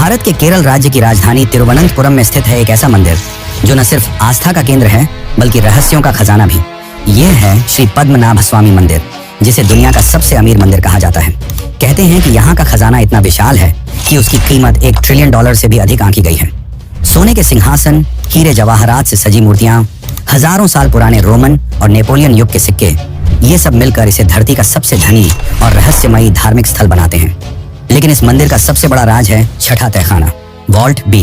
भारत के केरल राज्य की राजधानी तिरुवनंतपुरम में स्थित है एक ऐसा मंदिर जो न सिर्फ आस्था का केंद्र है बल्कि रहस्यों का खजाना भी। यह है श्री पद्मनाभ स्वामी मंदिर, जिसे दुनिया का सबसे अमीर मंदिर कहा जाता है। कहते हैं कि यहाँ का खजाना इतना विशाल है कि उसकी कीमत $1 ट्रिलियन से भी अधिक आंकी गई है। सोने के सिंहासन, हीरे जवाहरात से सजी मूर्तियां, हजारों साल पुराने रोमन और नेपोलियन युग के सिक्के, ये सब मिलकर इसे धरती का सबसे धनी और रहस्यमयी धार्मिक स्थल बनाते हैं। लेकिन इस मंदिर का सबसे बड़ा राज है छठा तहखाना, वॉल्ट बी।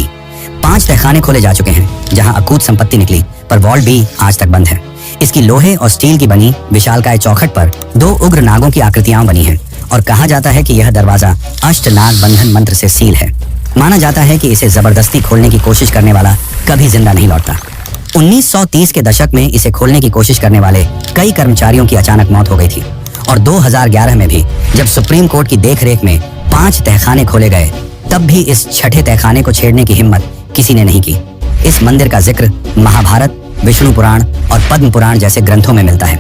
5 तहखाने खोले जा चुके हैं जहां अकूत संपत्ति निकली, पर वॉल्ट बी आज तक बंद है। इसकी लोहे और स्टील की बनी विशालकाय चौखट पर 2 उग्र नागों की आकृतियां बनी हैं और कहा जाता है कि यह दरवाजा अष्टनाग बंधन मंत्र से सील है। माना जाता है कि इसे जबरदस्ती खोलने की कोशिश करने वाला कभी जिंदा नहीं लौटता। 1930 के दशक में इसे खोलने की कोशिश करने वाले कई कर्मचारियों की अचानक मौत हो गई थी और 2011 में भी जब सुप्रीम कोर्ट की देखरेख में 5 तहखाने खोले गए, तब भी इस छठे तहखाने को छेड़ने की हिम्मत किसी ने नहीं की। इस मंदिर का जिक्र महाभारत, विष्णु पुराण और पद्म पुराण जैसे ग्रंथों में मिलता है।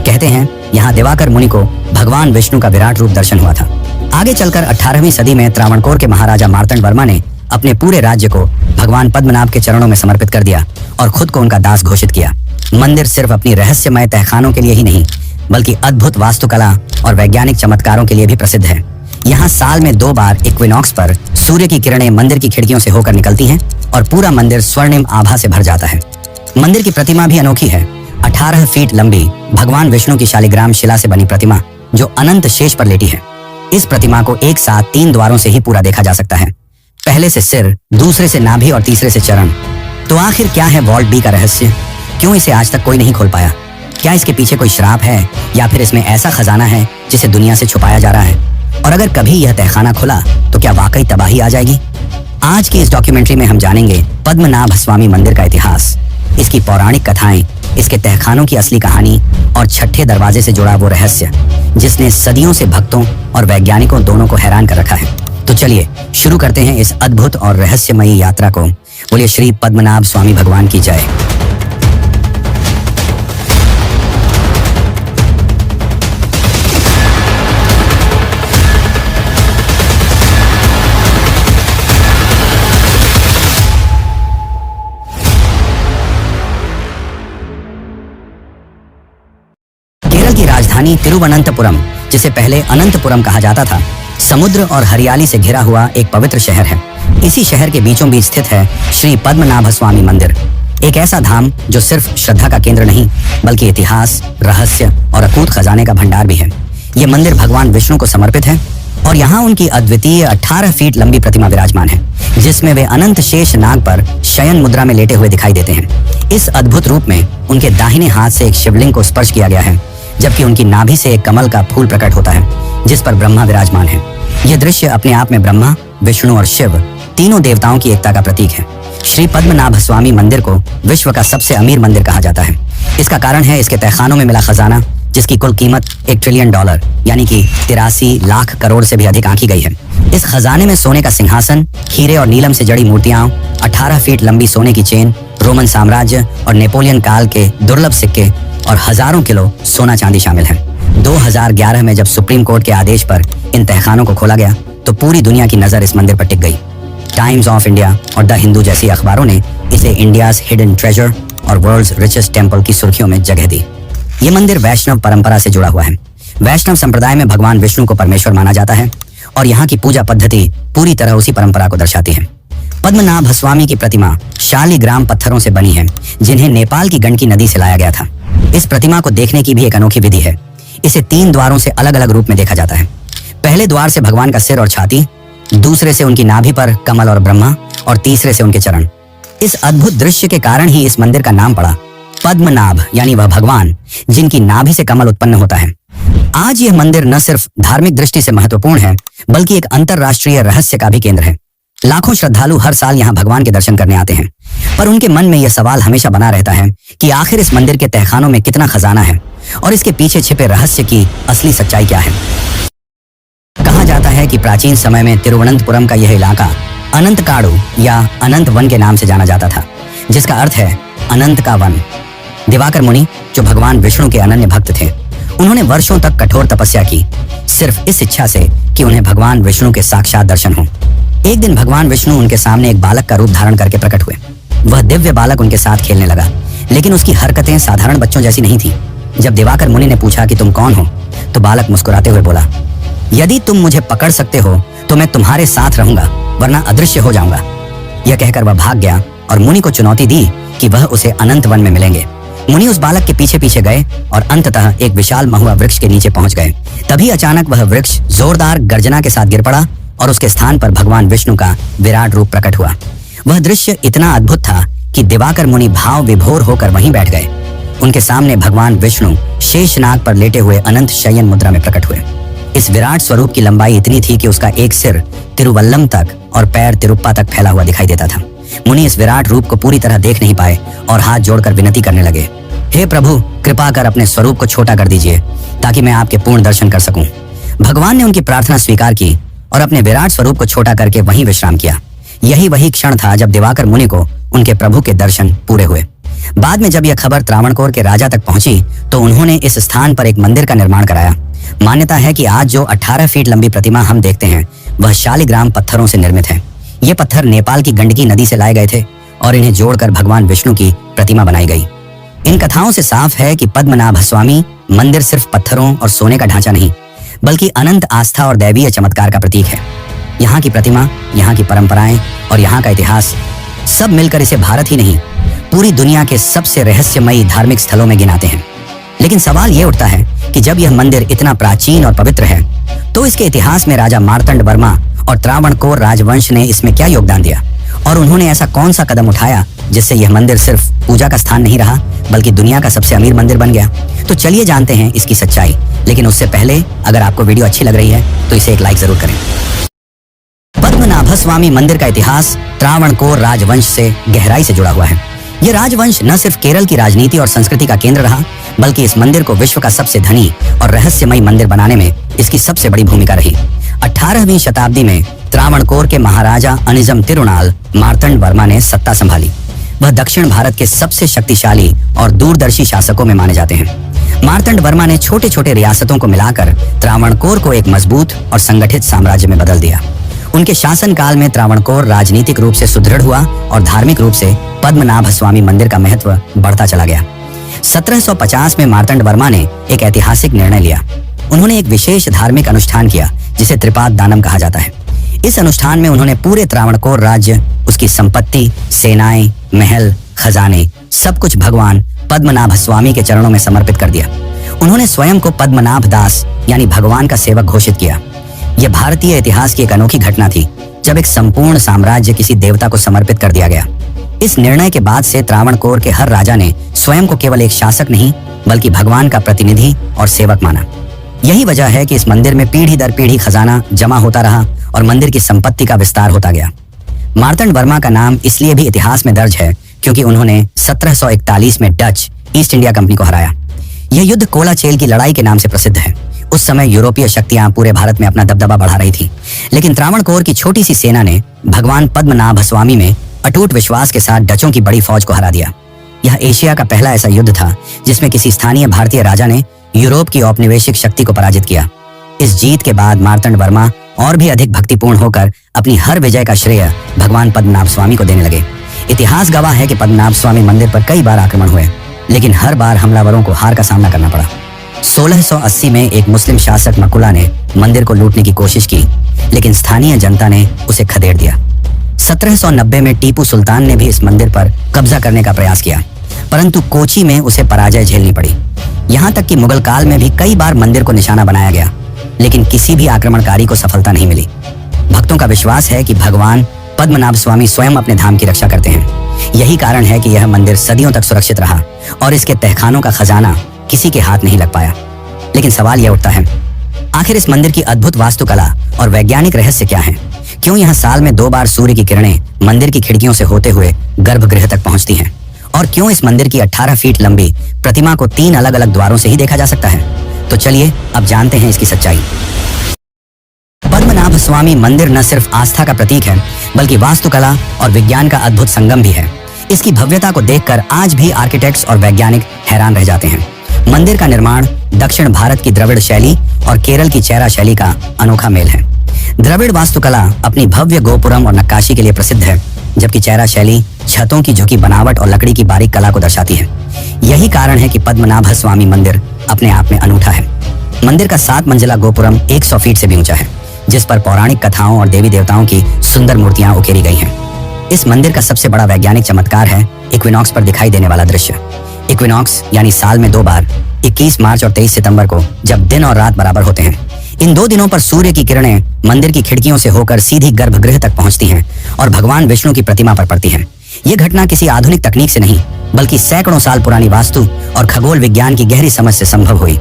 कहते हैं यहाँ दिवाकर मुनि को भगवान विष्णु का विराट रूप दर्शन हुआ था। आगे चलकर 18वीं सदी में त्रावणकोर के महाराजा मार्तंड वर्मा ने अपने पूरे राज्य को भगवान पद्मनाभ के चरणों में समर्पित कर दिया और खुद को उनका दास घोषित किया। मंदिर सिर्फ अपनी रहस्यमय तहखानों के लिए ही नहीं बल्कि अद्भुत वास्तुकला और वैज्ञानिक चमत्कारों के लिए भी प्रसिद्ध है। यहाँ साल में 2 बार इक्विनॉक्स पर सूर्य की किरणें मंदिर की खिड़कियों से होकर निकलती हैं और पूरा मंदिर स्वर्णिम आभा से भर जाता है। मंदिर की प्रतिमा भी अनोखी है। 18 फीट लंबी भगवान विष्णु की शालिग्राम शिला से बनी प्रतिमा जो अनंत शेष पर लेटी है। इस प्रतिमा को एक साथ 3 द्वारों से ही पूरा देखा जा सकता है। पहले से सिर, दूसरे से नाभि और तीसरे से चरण। तो आखिर क्या है वॉल्ट बी का रहस्य? क्यों इसे आज तक कोई नहीं खोल पाया? क्या इसके पीछे कोई श्राप है या फिर इसमें ऐसा खजाना है जिसे दुनिया से छुपाया जा रहा है? और अगर कभी यह तहखाना खुला तो क्या वाकई तबाही आ जाएगी? आज की इस डॉक्यूमेंट्री में हम जानेंगे पद्मनाभ स्वामी मंदिर का इतिहास, इसकी पौराणिक कथाएं, इसके तहखानों की असली कहानी और छठे दरवाजे से जुड़ा वो रहस्य जिसने सदियों से भक्तों और वैज्ञानिकों दोनों को हैरान कर रखा है। तो चलिए शुरू करते हैं इस अद्भुत और रहस्यमयी यात्रा को। बोलिए श्री पद्मनाभ स्वामी भगवान की जय। केरल की राजधानी तिरुवनंतपुरम, जिसे पहले अनंतपुरम कहा जाता था, समुद्र और हरियाली से घिरा हुआ एक पवित्र शहर है। इसी शहर के बीचों बीच स्थित है श्री पद्मनाभ स्वामी मंदिर, एक ऐसा धाम जो सिर्फ श्रद्धा का केंद्र नहीं बल्कि इतिहास, रहस्य और अकूत खजाने का भंडार भी है। ये मंदिर भगवान विष्णु को समर्पित है और यहाँ उनकी अद्वितीय 18 फीट लंबी प्रतिमा विराजमान है, जिसमें वे अनंत शेष नाग पर शयन मुद्रा में लेटे हुए दिखाई देते हैं। इस अद्भुत रूप में उनके दाहिने हाथ से एक शिवलिंग को स्पर्श किया गया है, जबकि उनकी नाभि से एक कमल का फूल प्रकट होता है जिस पर ब्रह्मा विराजमान है। यह दृश्य अपने आप में ब्रह्मा, विष्णु और शिव तीनों देवताओं की एकता का प्रतीक है। श्री पद्मनाभ स्वामी मंदिर को विश्व का सबसे अमीर मंदिर कहा जाता है। इसका कारण है इसके तहखानों में मिला खजाना, जिसकी कुल कीमत $1 ट्रिलियन यानी कि 83 लाख करोड़ से भी अधिक आंकी गई है। इस खजाने में सोने का सिंहासन, हीरे और नीलम से जड़ी मूर्तियां, 18 फीट लंबी सोने की चेन, रोमन साम्राज्य और नेपोलियन काल के दुर्लभ सिक्के और हजारों किलो सोना चांदी शामिल है। 2011 में जब सुप्रीम कोर्ट के आदेश पर इन तहखानों को खोला गया तो पूरी दुनिया की नजर इस मंदिर पर टिक गई। टाइम्स ऑफ इंडिया और द हिंदू जैसी अखबारों ने इसे इंडियाज हिडन ट्रेजर और वर्ल्ड्स रिचेस्ट टेम्पल की सुर्खियों में जगह दी। ये मंदिर वैष्णव परंपरा से जुड़ा हुआ है। वैष्णव संप्रदाय में भगवान विष्णु को परमेश्वर माना जाता है और यहाँ की पूजा पद्धति पूरी तरह उसी परंपरा को दर्शाती है। पद्मनाभ स्वामी की प्रतिमा शालिग्राम पत्थरों से बनी है, जिन्हें नेपाल की गंडकी नदी से लाया गया था। इस प्रतिमा को देखने की भी एक अनोखी विधि है। इसे 3 द्वारों से अलग अलग रूप में देखा जाता है। पहले द्वार से भगवान का सिर और छाती, दूसरे से उनकी नाभि पर कमल और ब्रह्मा और तीसरे से उनके चरण। इस अद्भुत दृश्य के कारण ही इस मंदिर का नाम पड़ा पद्मनाभ, यानी वह भगवान जिनकी नाभि से कमल उत्पन्न होता है। आज यह मंदिर न सिर्फ धार्मिक दृष्टि से महत्वपूर्ण है बल्कि एक अंतरराष्ट्रीय रहस्य का भी केंद्र है। लाखों श्रद्धालु हर साल यहाँ भगवान के दर्शन करने आते हैं, पर उनके मन में यह सवाल हमेशा बना रहता है कि आखिर इस मंदिर के तहखानों में कितना खजाना है और इसके पीछे छिपे रहस्य की असली सच्चाई क्या है। कहा जाता है कि प्राचीन समय में तिरुवनंतपुरम का यह इलाका अनंत काड़ू या अनंत वन के नाम से जाना जाता था, जिसका अर्थ है अनंत का वन। दिवाकर मुनि, जो भगवान विष्णु के अनन्य भक्त थे, उन्होंने वर्षों तक कठोर तपस्या की, सिर्फ इस इच्छा से कि उन्हें भगवान विष्णु के साक्षात दर्शन हो। एक दिन भगवान विष्णु उनके सामने एक बालक का रूप धारण करके प्रकट हुए। वह दिव्य बालक उनके साथ खेलने लगा, लेकिन उसकी हरकतें साधारण बच्चों जैसी नहीं थी। जब दिवाकर मुनि ने पूछा कि तुम कौन हो, तो बालक मुस्कुराते हुए बोला, यदि तुम मुझे पकड़ सकते हो तो मैं तुम्हारे साथ रहूंगा, वरना अदृश्य हो जाऊंगा। यह कहकर वह भाग गया और मुनि को चुनौती दी कि वह उसे अनंत वन में मिलेंगे। मुनि उस बालक के पीछे पीछे गए और अंततः एक विशाल महुआ वृक्ष के नीचे पहुंच गए। तभी अचानक वह वृक्ष जोरदार गर्जना के साथ गिर पड़ा और उसके स्थान पर भगवान विष्णु का विराट रूप प्रकट हुआ। वह दृश्य इतना अद्भुत था कि दिवाकर मुनि भाव विभोर होकर वहीं बैठ गए। उनके सामने भगवान विष्णु शेषनाग पर लेटे हुए अनंत शयन मुद्रा में प्रकट हुए। इस विराट स्वरूप की लंबाई इतनी थी कि उसका एक सिर तिरुवल्लम तक और पैर तिरुप्पा तक फैला हुआ दिखाई देता था। मुनि इस विराट रूप को पूरी तरह देख नहीं पाए और हाथ जोड़कर विनती करने लगे, हे प्रभु, कृपा कर अपने स्वरूप को छोटा कर दीजिए ताकि मैं आपके पूर्ण दर्शन कर सकूं। भगवान ने उनकी प्रार्थना स्वीकार की और अपने विराट स्वरूप को छोटा करके वहीं विश्राम किया। यही वही क्षण था जब दिवाकर मुनि को उनके प्रभु के दर्शन पूरे हुए। बाद में जब यह खबर त्रावणकोर के राजा तक पहुंची तो उन्होंने इस स्थान पर एक मंदिर का निर्माण कराया। मान्यता है कि आज जो 18 फीट लंबी प्रतिमा हम देखते हैं वह शालिग्राम पत्थरों से निर्मित है। ये पत्थर नेपाल की गंडकी नदी से लाए गए थे और इन्हें जोड़कर भगवान विष्णु की प्रतिमा बनाई गई। इन कथाओं से साफ है कि पद्मनाभ स्वामी मंदिर सिर्फ पत्थरों और सोने का ढांचा नहीं, बल्कि अनंत आस्था और दैवीय चमत्कार का प्रतीक है। यहाँ की प्रतिमा, यहाँ की परंपराएं और यहाँ का इतिहास सब मिलकर इसे भारत ही नहीं, पूरी दुनिया के सबसे रहस्यमयी धार्मिक स्थलों में गिनाते हैं। लेकिन सवाल यह उठता है कि जब यह मंदिर इतना प्राचीन और पवित्र है तो इसके इतिहास में राजा मार्तंड वर्मा और त्रावणकोर राजवंश ने इसमें क्या योगदान दिया, और उन्होंने ऐसा कौन सा कदम उठाया जिससे यह मंदिर सिर्फ पूजा का स्थान नहीं रहा बल्कि दुनिया का सबसे अमीर मंदिर बन गया। तो चलिए जानते हैं इसकी सच्चाई। लेकिन उससे पहले अगर आपको वीडियो अच्छी लग रही है तो इसे एक लाइक जरूर करें। पद्मनाभ स्वामी मंदिर का इतिहास त्रावणकोर राजवंश से गहराई से जुड़ा हुआ है। यह राजवंश न सिर्फ केरल की राजनीति और संस्कृति का केंद्र रहा, बल्कि इस मंदिर को विश्व का सबसे धनी और रहस्यमयी मंदिर बनाने में इसकी सबसे बड़ी भूमिका रही। 18वीं शताब्दी में त्रावणकोर के महाराजा अनिजम तिरुनाल मार्तंड वर्मा ने सत्ता संभाली। वह दक्षिण भारत के सबसे शक्तिशाली और दूरदर्शी शासकों में माने जाते हैं। मार्तंड वर्मा ने छोटे छोटे रियासतों को मिलाकर त्रावणकोर को एक मजबूत और संगठित साम्राज्य में बदल दिया। उनके शासनकाल में त्रावणकोर राजनीतिक रूप से सुदृढ़ हुआ और धार्मिक रूप से पद्मनाभ स्वामी मंदिर का महत्व बढ़ता चला गया। 1750 में मार्तंड वर्मा ने एक ऐतिहासिक निर्णय लिया। उन्होंने एक विशेष धार्मिक अनुष्ठान किया जिसे त्रिपाद दानम कहा जाता है। इस अनुष्ठान में उन्होंने पूरे त्रावणकोर राज्य, उसकी संपत्ति, सेनाएं, महल, खजाने, सब कुछ भगवान पद्मनाभ स्वामी के चरणों में समर्पित कर दिया। उन्होंने स्वयं को पद्मनाभ दास यानी भगवान का सेवक घोषित किया। यह भारतीय इतिहास की एक अनोखी घटना थी जब एक संपूर्ण साम्राज्य किसी देवता को समर्पित कर दिया गया। इस निर्णय के बाद से त्रावणकोर के हर राजा ने स्वयं को केवल एक शासक नहीं बल्कि भगवान का प्रतिनिधि और सेवक माना। यही वजह है कि इस मंदिर में पीढ़ी दर पीढ़ी खजाना जमा होता रहा और मंदिर की संपत्ति का विस्तार होता गया। मार्तंड वर्मा का नाम इसलिए भी इतिहास में दर्ज है क्योंकि उन्होंने 1741 में डच ईस्ट इंडिया कंपनी को हराया। यह युद्ध कोलाचेल की लड़ाई के नाम से प्रसिद्ध है। उस समय यूरोपीय शक्तियां पूरे भारत में अपना दबदबा बढ़ा रही थी, लेकिन त्रावणकोर की छोटी सी सेना ने भगवान पद्मनाभ स्वामी में अटूट विश्वास के साथ डचों की बड़ी फौज को हरा दिया। यह एशिया का पहला ऐसा युद्ध था जिसमें किसी स्थानीय भारतीय राजा ने यूरोप की औपनिवेशिक शक्ति को पराजित किया। इस जीत के बाद मार्तंड वर्मा और भी अधिक भक्तिपूर्ण होकर अपनी हर विजय का श्रेय भगवान पद्मनाभ स्वामी को देने लगे। इतिहास गवाह है कि पद्मनाभ स्वामी मंदिर पर कई बार आक्रमण हुए, लेकिन हर बार हमलावरों को हार का सामना करना पड़ा। 1680 में एक मुस्लिम शासक मकुला ने मंदिर को लूटने की कोशिश की, लेकिन स्थानीय जनता ने उसे खदेड़ दिया। 1790 में टीपू सुल्तान ने भी इस मंदिर पर कब्जा करने का प्रयास किया, परंतु कोची में उसे पराजय झेलनी पड़ी। यहाँ तक कि मुगल काल में भी कई बार मंदिर को निशाना बनाया गया, लेकिन किसी भी आक्रमणकारी को सफलता नहीं मिली। भक्तों का विश्वास है कि भगवान पद्मनाभ स्वामी स्वयं अपने धाम की रक्षा करते हैं। यही कारण है कि यह मंदिर सदियों तक सुरक्षित रहा और इसके तहखानों का खजाना किसी के हाथ नहीं लग पाया। लेकिन सवाल यह उठता है, आखिर इस मंदिर की अद्भुत वास्तुकला और वैज्ञानिक रहस्य क्या है? क्यों यहाँ साल में 2 बार सूर्य की किरणें मंदिर की खिड़कियों से होते हुए गर्भगृह तक पहुंचती हैं? और क्यों इस मंदिर की 18 फीट लंबी प्रतिमा को 3 अलग अलग द्वारों से ही देखा जा सकता है? तो चलिए अब जानते हैं इसकी सच्चाई। पद्मनाभ स्वामी मंदिर न सिर्फ आस्था का प्रतीक है बल्कि वास्तुकला और विज्ञान का अद्भुत संगम भी है। इसकी भव्यता को देखकर आज भी आर्किटेक्ट्स और वैज्ञानिक हैरान रह जाते हैं। मंदिर का निर्माण दक्षिण भारत की द्रविड़ शैली और केरल की चेरा शैली का अनोखा मेल है। द्रविड़ वास्तुकला अपनी भव्य गोपुरम और नक्काशी के लिए प्रसिद्ध है, जबकि चेहरा शैली छतों की झुकी बनावट और लकड़ी की बारीक कला को दर्शाती है। यही कारण है कि पद्मनाभ स्वामी मंदिर अपने आप में अनूठा है। मंदिर का 7 मंजिला गोपुरम 100 फीट से भी ऊंचा है, जिस पर पौराणिक कथाओं और देवी देवताओं की सुंदर मूर्तियां उकेरी गई हैं। इस मंदिर का सबसे बड़ा वैज्ञानिक चमत्कार है इक्विनॉक्स पर दिखाई देने वाला दृश्य। इक्विनॉक्स यानी साल में 2 बार 21 मार्च और 23 सितंबर को, जब दिन और रात बराबर होते हैं। इन 2 दिनों पर सूर्य की किरणें मंदिर की खिड़कियों से होकर सीधी गर्भगृह तक पहुंचती हैं और भगवान विष्णु की प्रतिमा पर पड़ती हैं। ये घटना किसी आधुनिक तकनीक से नहीं, बल्कि सैकड़ों साल पुरानी वास्तु और खगोल विज्ञान की गहरी समझ से संभव हुई।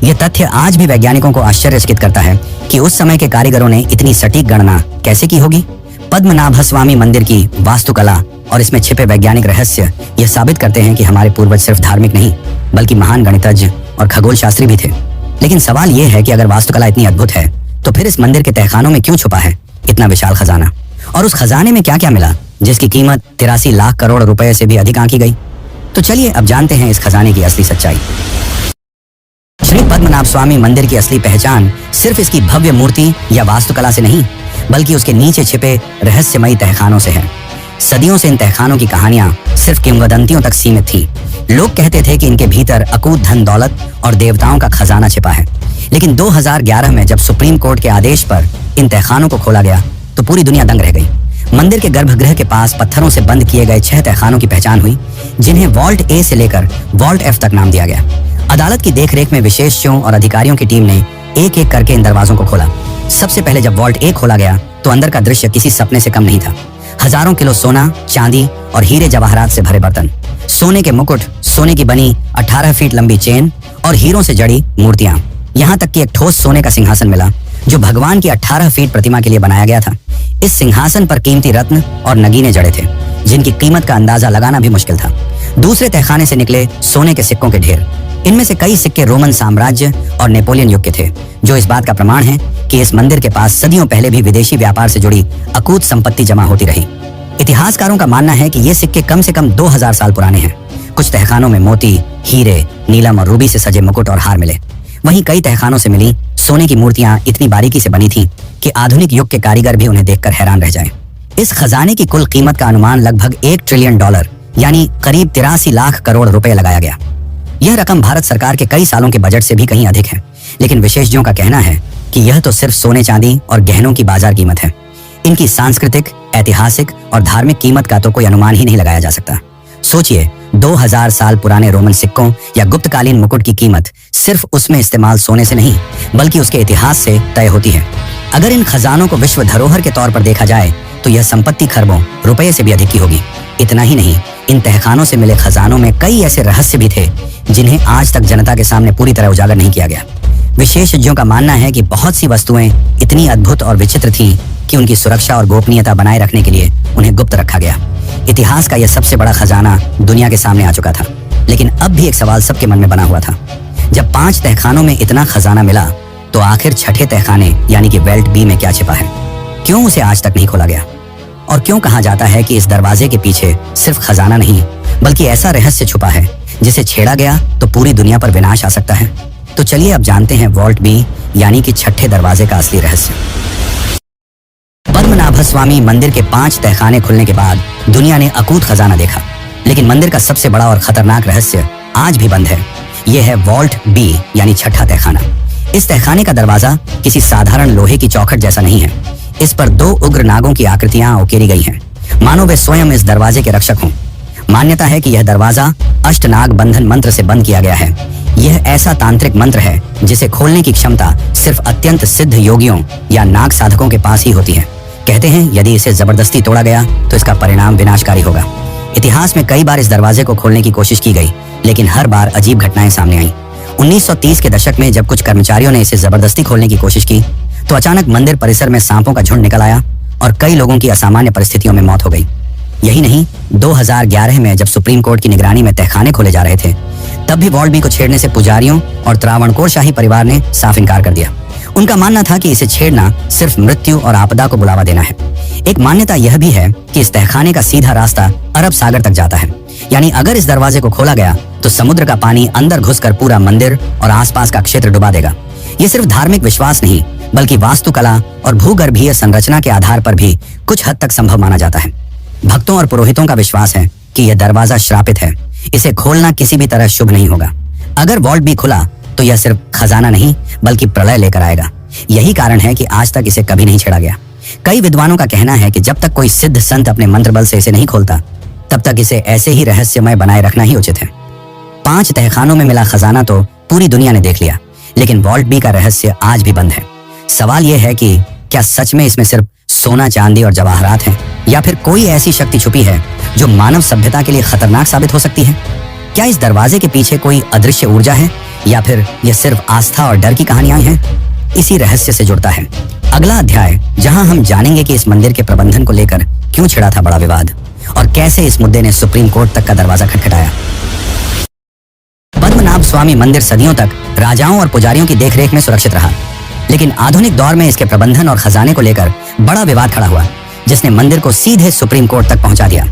यह तथ्य आज भी वैज्ञानिकों को आश्चर्यचकित करता है कि उस समय के कारीगरों ने इतनी सटीक गणना कैसे की होगी। पद्मनाभ स्वामी मंदिर की वास्तुकला और इसमें छिपे वैज्ञानिक रहस्य यह साबित करते हैं कि हमारे पूर्वज सिर्फ धार्मिक नहीं, बल्कि महान गणितज्ञ और खगोल शास्त्री भी थे। लेकिन सवाल यह है कि अगर वास्तुकला इतनी अद्भुत है, तो फिर इस मंदिर के तहखानों में क्यों छुपा है इतना विशाल खजाना, और उस खजाने में क्या क्या मिला जिसकी कीमत 83 लाख करोड़ रुपए से भी अधिक आंकी गई। तो चलिए अब जानते हैं इस खजाने की असली सच्चाई। श्री पद्मनाभ स्वामी मंदिर की असली पहचान सिर्फ इसकी भव्य मूर्ति या वास्तुकला से नहीं, बल्कि उसके नीचे छिपे रहस्यमयी तहखानों से है। सदियों से इन तहखानों की कहानियां सिर्फ किंवदंतियों तक सीमित थी। लोग कहते थे कि इनके भीतर अकूत धन दौलत और देवताओं का खजाना छिपा है। लेकिन 2011 में जब सुप्रीम कोर्ट के आदेश पर इन तहखानों को खोला गया, तो पूरी दुनिया दंग रह गई। मंदिर के गर्भगृह के पास पत्थरों से बंद किए गए 6 तहखानों की पहचान हुई, जिन्हें वॉल्ट ए से लेकर वॉल्ट एफ तक नाम दिया गया। अदालत की देखरेख में विशेषज्ञों और अधिकारियों की टीम ने एक एक करके इन दरवाजों को खोला। सबसे पहले जब वॉल्ट ए खोला गया, तो अंदर का दृश्य किसी सपने से कम नहीं था। हजारों किलो सोना, चांदी और हीरे जवाहरात से भरे बर्तन, सोने के मुकुट, सोने की बनी 18 फीट लंबी चेन और हीरों से जड़ी मूर्तियां, यहाँ तक कि एक ठोस सोने का सिंहासन मिला जो भगवान की 18 फीट प्रतिमा के लिए बनाया गया था। इस सिंहासन पर कीमती रत्न और नगीने जड़े थे, जिनकी कीमत का अंदाजा लगाना भी मुश्किल था। दूसरे तहखाने से निकले सोने के सिक्कों के ढेर। इनमें से कई सिक्के रोमन साम्राज्य और नेपोलियन युग के थे, जो इस बात का प्रमाण है कि इस मंदिर के पास सदियों पहले भी विदेशी व्यापार से जुड़ी अकूत संपत्ति जमा होती रही। इतिहासकारों का मानना है कि ये सिक्के कम से कम 2000 साल पुराने हैं। कुछ तहखानों में मोती, हीरे, नीलम और रूबी से सजे मुकुट और हार मिले। वहीं कई तहखानों से मिली सोने की मूर्तियां इतनी बारीकी से बनी थीं कि आधुनिक युग के कारीगर भी उन्हें देखकर हैरान रह जाएं। इस खजाने की कुल कीमत का अनुमान लगभग $1 ट्रिलियन यानी करीब 83 लाख करोड़ रुपए लगाया गया। यह रकम भारत सरकार के कई सालों के बजट से भी कहीं अधिक है। लेकिन विशेषज्ञों का कहना है कि यह तो सिर्फ सोने चांदी और गहनों की बाजार कीमत है। इनकी सांस्कृतिक, ऐतिहासिक और धार्मिक कीमत का तो कोई अनुमान ही नहीं लगाया जा सकता। सोचिए, 2000 साल पुराने रोमन सिक्कों या गुप्तकालीन मुकुट की कीमत सिर्फ उसमें इस्तेमाल सोने से नहीं, बल्कि उसके इतिहास से तय होती है। अगर इन खजानों को विश्व धरोहर के तौर पर देखा जाए, तो यह संपत्ति खरबों रुपए से भी अधिक की होगी। इतना ही नहीं, इन तहखानों से मिले खजानों में कई ऐसे रहस्य भी थे जिन्हें आज तक जनता के सामने पूरी तरह उजागर नहीं किया गया। विशेषज्ञों का मानना है कि बहुत सी वस्तुएं इतनी अद्भुत और विचित्र थीं कि उनकी सुरक्षा और गोपनीयता बनाए रखने के लिए उन्हें गुप्त रखा गया। इतिहास का यह सबसे बड़ा खजाना दुनिया के सामने आ चुका था, लेकिन अब भी एक सवाल सबके मन में बना हुआ था। जब 5 तहखानों में इतना खजाना मिला, तो आखिर छठे तहखाने यानी कि वेल्ट बी में क्या छिपा है? क्यों उसे आज तक नहीं खोला गया? और क्यों कहा जाता है कि इस दरवाजे के पीछे सिर्फ खजाना नहीं, बल्कि ऐसा रहस्य छुपा है जिसे छेड़ा गया तो पूरी दुनिया पर विनाश आ सकता है? तो चलिए अब जानते हैं वॉल्ट बी यानी कि छठे दरवाजे का असली रहस्य। पद्मनाभ स्वामी मंदिर के 5 तहखाने खुलने के बाद दुनिया ने अकूत खजाना देखा, लेकिन मंदिर का सबसे बड़ा और खतरनाक रहस्य आज भी बंद है। यह है वॉल्ट बी यानी छठा तहखाना। इस तहखाने का दरवाजा किसी साधारण लोहे की चौखट जैसा नहीं है। इस पर 2 उग्र नागों की आकृतियां उकेरी गई हैं, मानो वे स्वयं इस दरवाजे के रक्षक हों। मान्यता है कि यह दरवाजा अष्टनाग बंधन मंत्र से बंद किया गया है। यह ऐसा तांत्रिक मंत्र है जिसे खोलने की क्षमता सिर्फ अत्यंत सिद्ध योगियों या नाग साधकों के पास ही होती है। कहते हैं यदि इसे जबरदस्ती तोड़ा गया तो इसका परिणाम विनाशकारी होगा। इतिहास में कई बार इस दरवाजे को खोलने की कोशिश की गई, लेकिन हर बार अजीब घटनाएं सामने आईं। 1930 के दशक में जब कुछ कर्मचारियों ने इसे जबरदस्ती खोलने की कोशिश की, तो अचानक मंदिर परिसर में सांपों का झुंड निकल आया और कई लोगों की असामान्य परिस्थितियों में मौत हो गई। यही नहीं, 2011 में जब सुप्रीम कोर्ट की निगरानी में तहखाने खोले जा रहे थे, तब भी वॉल्ट बी को छेड़ने से पुजारियों और त्रावणकोर शाही परिवार ने साफ इनकार कर दिया। उनका मानना था कि इसे छेड़ना सिर्फ मृत्यु और आपदा को बुलावा देना है। एक मान्यता यह भी है कि इस तहखाने का सीधा रास्ता अरब सागर तक जाता है, यानी अगर इस दरवाजे को खोला गया तो समुद्र का पानी अंदर घुसकर पूरा मंदिर और आसपास का क्षेत्र डुबा देगा। ये सिर्फ धार्मिक विश्वास नहीं, बल्कि वास्तुकला और भूगर्भीय संरचना के आधार पर भी कुछ हद तक संभव माना जाता है। भक्तों और पुरोहितों का विश्वास है कि यह दरवाजा श्रापित है, इसे खोलना किसी भी तरह शुभ नहीं होगा। अगर वॉल्ट भी खुला तो यह सिर्फ खजाना नहीं बल्कि प्रलय लेकर आएगा। यही कारण है कि आज तक इसे कभी नहीं छेड़ा गया। कई विद्वानों का कहना है कि जब तक कोई सिद्ध संत अपने मंत्र बल से इसे नहीं खोलता, तब तक इसे ऐसे ही रहस्यमय बनाए रखना ही उचित है। 5 तहखानों में मिला खजाना तो पूरी दुनिया ने देख लिया, लेकिन वॉल्ट बी का रहस्य आज भी बंद है। सवाल यह है कि क्या सच में इसमें सिर्फ सोना, चांदी और जवाहरात हैं, या फिर कोई ऐसी शक्ति छुपी है जो मानव सभ्यता के लिए खतरनाक साबित हो सकती है? क्या इस दरवाजे के पीछे कोई अदृश्य ऊर्जा है, या फिर यह सिर्फ आस्था और डर की कहानियां हैं? इसी रहस्य से जुड़ता है अगला अध्याय, जहां हम जानेंगे कि इस मंदिर के प्रबंधन को लेकर क्यों छिड़ा था बड़ा विवाद और कैसे इस मुद्दे ने सुप्रीम कोर्ट तक का दरवाजा खटखटाया। पद्मनाभ स्वामी मंदिर सदियों तक राजाओं और पुजारियों की देखरेख में सुरक्षित रहा, लेकिन आधुनिक दौर में इसके प्रबंधन और खजाने को लेकर बड़ा विवाद खड़ा हुआ, जिसने मंदिर को सीधे सुप्रीम कोर्ट तक पहुंचा दिया।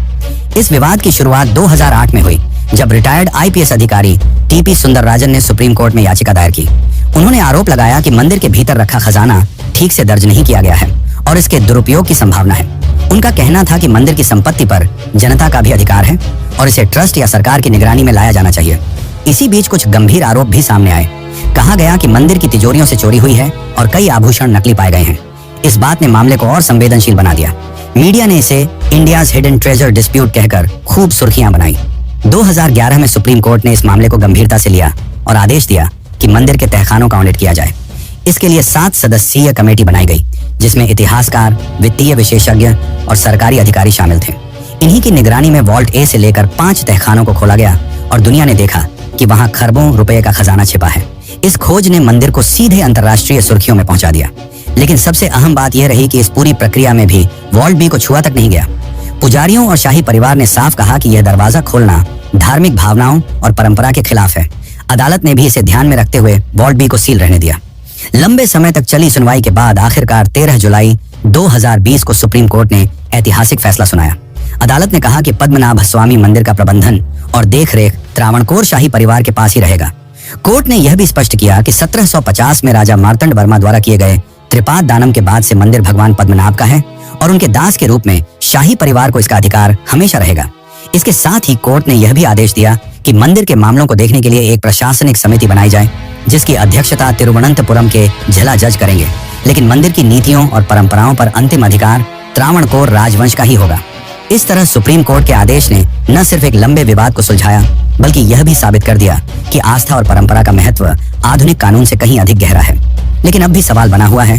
इस विवाद की शुरुआत 2008 में हुई, जब रिटायर्ड आईपीएस अधिकारी टीपी सुंदरराजन ने सुप्रीम कोर्ट में याचिका दायर की। उन्होंने आरोप लगाया कि मंदिर के भीतर रखा खजाना ठीक से दर्ज नहीं किया गया है और इसके दुरुपयोग की संभावना है। उनका कहना था कि मंदिर की संपत्ति पर जनता का भी अधिकार है और इसे ट्रस्ट या सरकार की निगरानी में लाया जाना चाहिए। इसी बीच कुछ गंभीर आरोप भी सामने आए। कहा गया कि मंदिर की तिजोरियों से चोरी हुई है और कई आभूषण नकली पाए गए हैं। इस बात ने मामले को और संवेदनशील बना दिया। मीडिया ने इसे इंडियाज हिडन ट्रेजर डिस्प्यूट कहकर खूब सुर्खियां बनाई। 2011 में सुप्रीम कोर्ट ने इस मामले को गंभीरता से लिया और आदेश दिया कि मंदिर के तहखानों का ऑडिट किया जाए। इसके लिए 7 सदस्यीय कमेटी बनाई गई, जिसमें इतिहासकार, वित्तीय विशेषज्ञ और सरकारी अधिकारी शामिल थे। इन्हीं की निगरानी में वॉल्ट ए से लेकर 5 तहखानों को खोला गया और दुनिया ने देखा कि वहां खरबों रुपए का खजाना छिपा है। इस खोज ने मंदिर को सीधे अंतर्राष्ट्रीय सुर्खियों में पहुंचा दिया। लेकिन सबसे अहम बात यह रही कि इस पूरी प्रक्रिया में भी वॉल्ट बी को छुआ तक नहीं गया। पुजारियों और शाही परिवार ने साफ कहा कि यह दरवाजा खोलना धार्मिक भावनाओं और परंपरा के खिलाफ है। अदालत ने भी इसे ध्यान में रखते हुए वॉल्ट बी को सील रहने दिया। लंबे समय तक चली सुनवाई के बाद आखिरकार 13 जुलाई 2020 को सुप्रीम कोर्ट ने ऐतिहासिक फैसला सुनाया। अदालत ने कहा कि पद्मनाभ स्वामी मंदिर का प्रबंधन और देखरेख त्रावणकोर शाही परिवार के पास ही रहेगा। कोर्ट ने यह भी स्पष्ट किया कि 1750 में राजा मार्तंड वर्मा द्वारा किए गए त्रिपाद दानम के बाद से मंदिर भगवान पद्मनाभ का है और उनके दास के रूप में शाही परिवार को इसका अधिकार हमेशा रहेगा। इसके साथ ही कोर्ट ने यह भी आदेश दिया कि मंदिर के मामलों को देखने के लिए एक प्रशासनिक समिति बनाई जाए, जिसकी अध्यक्षता तिरुवनंतपुरम के झला जज करेंगे। लेकिन मंदिर की नीतियों और परंपराओं पर अंतिम अधिकार त्रावणकोर राजवंश का ही होगा। इस तरह सुप्रीम कोर्ट के आदेश ने न सिर्फ एक लंबे विवाद को सुलझाया, बल्कि यह भी साबित कर दिया कि आस्था और परंपरा का महत्व आधुनिक कानून से कहीं अधिक गहरा है। लेकिन अब भी सवाल बना हुआ है,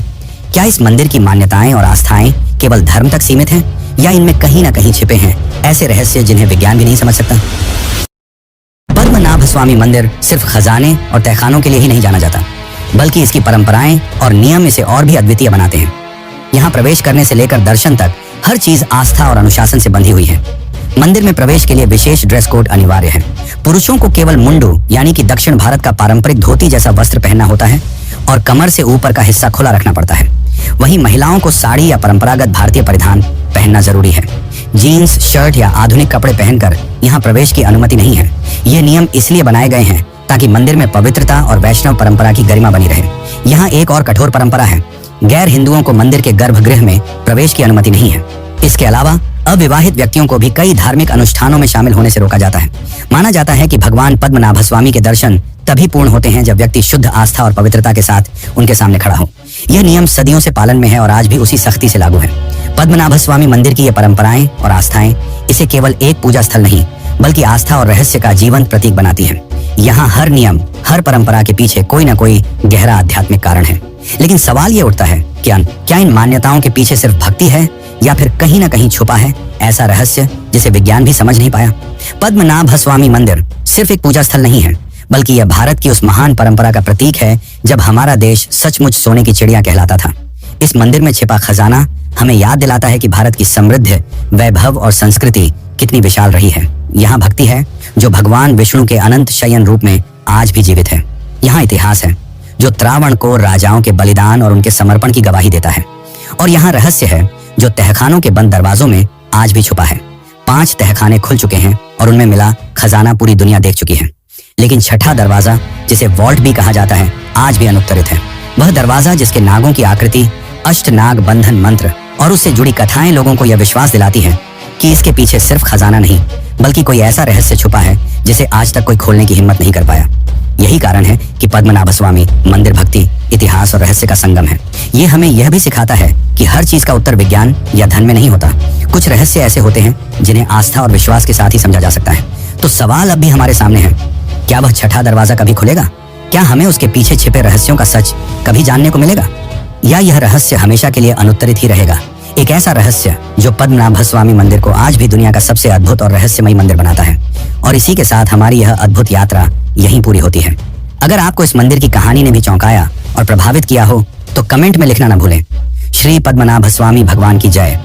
क्या इस मंदिर की मान्यताएं और आस्थाएं केवल धर्म तक सीमित हैं, या इनमें कहीं न कहीं छिपे हैं ऐसे रहस्य जिन्हें विज्ञान भी नहीं समझ सकता? पद्मनाभ स्वामी मंदिर सिर्फ खजाने और तहखानों के लिए ही नहीं जाना जाता, बल्कि इसकी परंपराएं और नियम इसे और भी अद्वितीय बनाते हैं। यहाँ प्रवेश करने से लेकर दर्शन तक हर चीज आस्था और अनुशासन से बंधी हुई है। मंदिर में प्रवेश के लिए विशेष ड्रेस कोड अनिवार्य है। पुरुषों को केवल मुंडू यानी कि दक्षिण भारत का पारंपरिक धोती जैसा वस्त्र पहनना होता है और कमर से ऊपर का हिस्सा खुला रखना पड़ता है। वहीं महिलाओं को साड़ी या परंपरागत भारतीय परिधान पहनना जरूरी है। जीन्स, शर्ट या आधुनिक कपड़े पहनकर यहाँ प्रवेश की अनुमति नहीं है। ये नियम इसलिए बनाए गए हैं ताकि मंदिर में पवित्रता और वैष्णव परंपरा की गरिमा बनी रहे। यहाँ एक और कठोर परंपरा है, गैर हिंदुओं को मंदिर के गर्भगृह में प्रवेश की अनुमति नहीं है। इसके अलावा अविवाहित व्यक्तियों को भी कई धार्मिक अनुष्ठानों में शामिल होने से रोका जाता है। माना जाता है कि भगवान पद्मनाभ स्वामी के दर्शन तभी पूर्ण होते हैं जब व्यक्ति शुद्ध आस्था और पवित्रता के साथ उनके सामने खड़ा हो। यह नियम सदियों से पालन में है और आज भी उसी सख्ती से लागू है। पद्मनाभ स्वामी मंदिर की ये परंपराएं और आस्थाएं इसे केवल एक पूजा स्थल नहीं, बल्कि आस्था और रहस्य का जीवंत प्रतीक बनाती हैं। यहाँ हर नियम, हर परंपरा के पीछे कोई न कोई गहरा आध्यात्मिक कारण है। लेकिन सवाल ये उठता है, क्या इन मान्यताओं के पीछे सिर्फ भक्ति है, या फिर कहीं न कहीं छुपा है ऐसा रहस्य जिसे विज्ञान भी समझ नहीं पाया? पद्मनाभ स्वामी मंदिर सिर्फ एक पूजा स्थल नहीं है, बल्कि यह भारत की उस महान परंपरा का प्रतीक है जब हमारा देश सचमुच सोने की चिड़िया कहलाता था। इस मंदिर में छिपा खजाना हमें याद दिलाता है कि भारत की समृद्ध, वैभव और संस्कृति कितनी विशाल रही है। यहाँ भक्ति है जो भगवान विष्णु के अनंत शयन रूप में आज भी जीवित है। यहाँ इतिहास है जो त्रावणकोर राजाओं के बलिदान और उनके समर्पण की गवाही देता है। और यहाँ रहस्य है जो तहखानों के बंद दरवाजों में आज भी छुपा है। 5 तहखाने खुल चुके हैं और उनमें मिला खजाना पूरी दुनिया देख चुकी है, लेकिन छठा दरवाजा, जिसे वॉल्ट भी कहा जाता है, आज भी अनुत्तरित है। वह दरवाजा जिसके नागों की आकृति, अष्टनाग बंधन मंत्र और उससे जुड़ी कथाएं लोगों को यह विश्वास दिलाती हैं कि इसके पीछे सिर्फ खजाना नहीं बल्कि कोई ऐसा रहस्य छुपा है जिसे आज तक कोई खोलने की हिम्मत नहीं कर पाया। यही कारण है कि पद्मनाभ स्वामी मंदिर भक्ति, इतिहास और रहस्य का संगम है। ये हमें यह भी सिखाता है कि हर चीज का उत्तर विज्ञान या धन में नहीं होता। कुछ रहस्य ऐसे होते हैं जिन्हें आस्था और विश्वास के साथ ही समझा जा सकता है। तो सवाल अब भी हमारे सामने है, क्या वह छठा दरवाजा कभी खुलेगा? क्या हमें उसके पीछे छिपे रहस्यों का सच कभी जानने को मिलेगा, या यह रहस्य हमेशा के लिए अनुत्तरित ही रहेगा? एक ऐसा रहस्य जो पद्मनाभ स्वामी मंदिर को आज भी दुनिया का सबसे अद्भुत और रहस्यमयी मंदिर बनाता है। और इसी के साथ हमारी यह अद्भुत यात्रा यहीं पूरी होती है। अगर आपको इस मंदिर की कहानी ने भी चौंकाया और प्रभावित किया हो तो कमेंट में लिखना न भूलें। श्री पद्मनाभ स्वामी भगवान की जय।